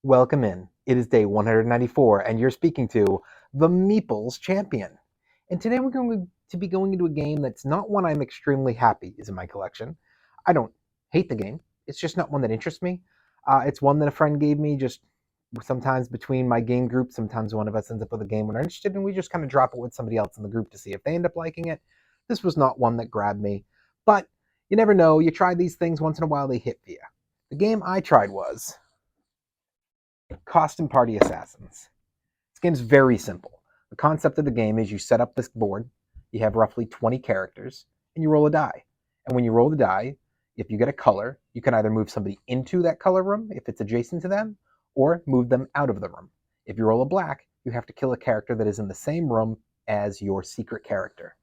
Welcome in. It is day 194, and you're speaking to the Meeples Champion. And today we're going to be going into a game that's not one I'm extremely happy is in my collection. I don't hate the game. It's just not one that interests me. It's one that a friend gave me just sometimes between my game group. Sometimes one of us ends up with a game we're interested in. We just kind of drop it with somebody else in the group to see if they end up liking it. This was not one that grabbed me. But you never know. You try these things once in a while, they hit for you. The game I tried was Costume Party Assassins. This game's very simple. The concept of the game is you set up this board, you have roughly 20 characters, and you roll a die. And when you roll the die, if you get a color, you can either move somebody into that color room if it's adjacent to them, or move them out of the room. If you roll a black, you have to kill a character that is in the same room as your secret character.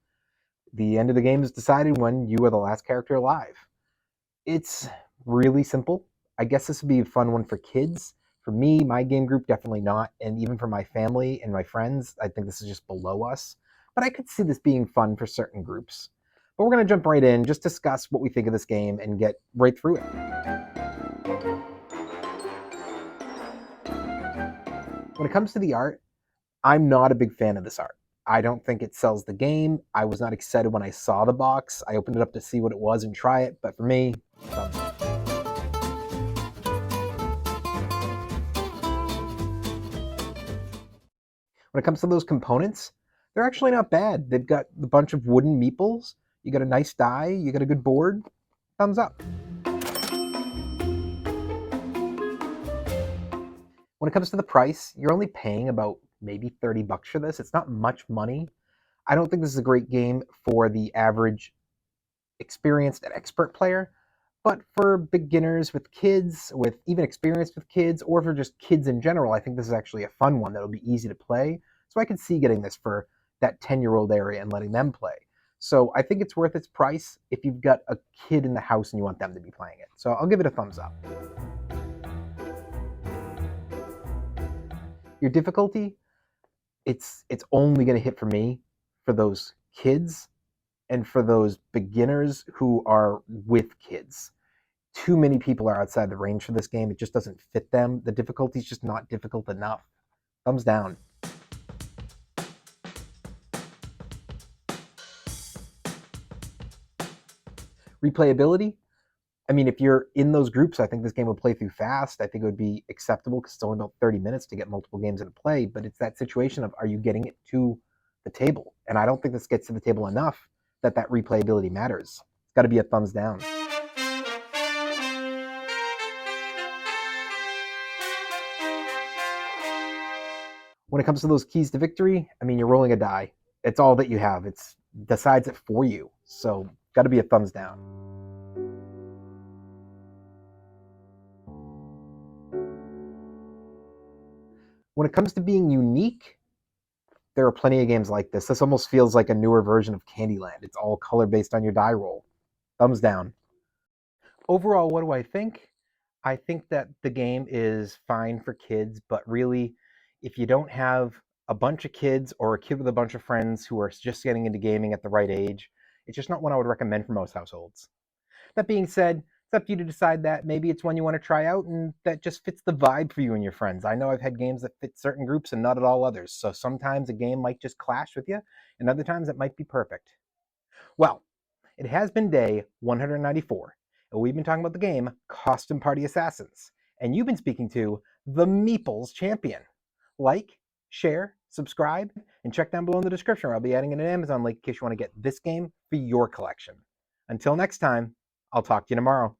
The end of the game is decided when you are the last character alive. It's really simple. I guess this would be a fun one for kids. For me, my game group, definitely not. And even for my family and my friends, I think this is just below us. But I could see this being fun for certain groups. But we're going to jump right in, just discuss what we think of this game and get right through it. When it comes to the art, I'm not a big fan of this art. I don't think it sells the game. I was not excited when I saw the box. I opened it up to see what it was and try it. But for me, when it comes to those components, they're actually not bad. They've got a bunch of wooden meeples. You got a nice die. You got a good board. Thumbs up. When it comes to the price, you're only paying about maybe $30 for this. It's not much money. I don't think this is a great game for the average experienced and expert player, but for beginners with kids, with even experienced with kids, or for just kids in general, I think this is actually a fun one that'll be easy to play. So I could see getting this for that 10-year-old area and letting them play. So I think it's worth its price if you've got a kid in the house and you want them to be playing it. So I'll give it a thumbs up. Your difficulty, it's only going to hit for me for those kids and for those beginners who are with kids. Too many people are outside the range for this game. It just doesn't fit them. The difficulty is just not difficult enough. Thumbs down. Replayability, I mean, if you're in those groups, I think this game would play through fast. I think it would be acceptable because it's only about 30 minutes to get multiple games into play. But it's that situation of, are you getting it to the table? And I don't think this gets to the table enough that replayability matters. It's got to be a thumbs down. When it comes to those keys to victory, I mean, you're rolling a die. It's all that you have. It decides it for you. So got to be a thumbs down. When it comes to being unique, there are plenty of games like this. This almost feels like a newer version of Candyland. It's all color based on your die roll. Thumbs down. Overall, what do I think? I think that the game is fine for kids, but really, if you don't have a bunch of kids or a kid with a bunch of friends who are just getting into gaming at the right age, it's just not one I would recommend for most households. That being said, it's up to you to decide that. Maybe it's one you want to try out and that just fits the vibe for you and your friends. I know I've had games that fit certain groups and not at all others. So sometimes a game might just clash with you, and other times it might be perfect. Well, it has been day 194, and we've been talking about the game Costume Party Assassins. And you've been speaking to the Meeples Champion. Like, share, subscribe, and check down below in the description where I'll be adding in an Amazon link in case you want to get this game for your collection. Until next time, I'll talk to you tomorrow.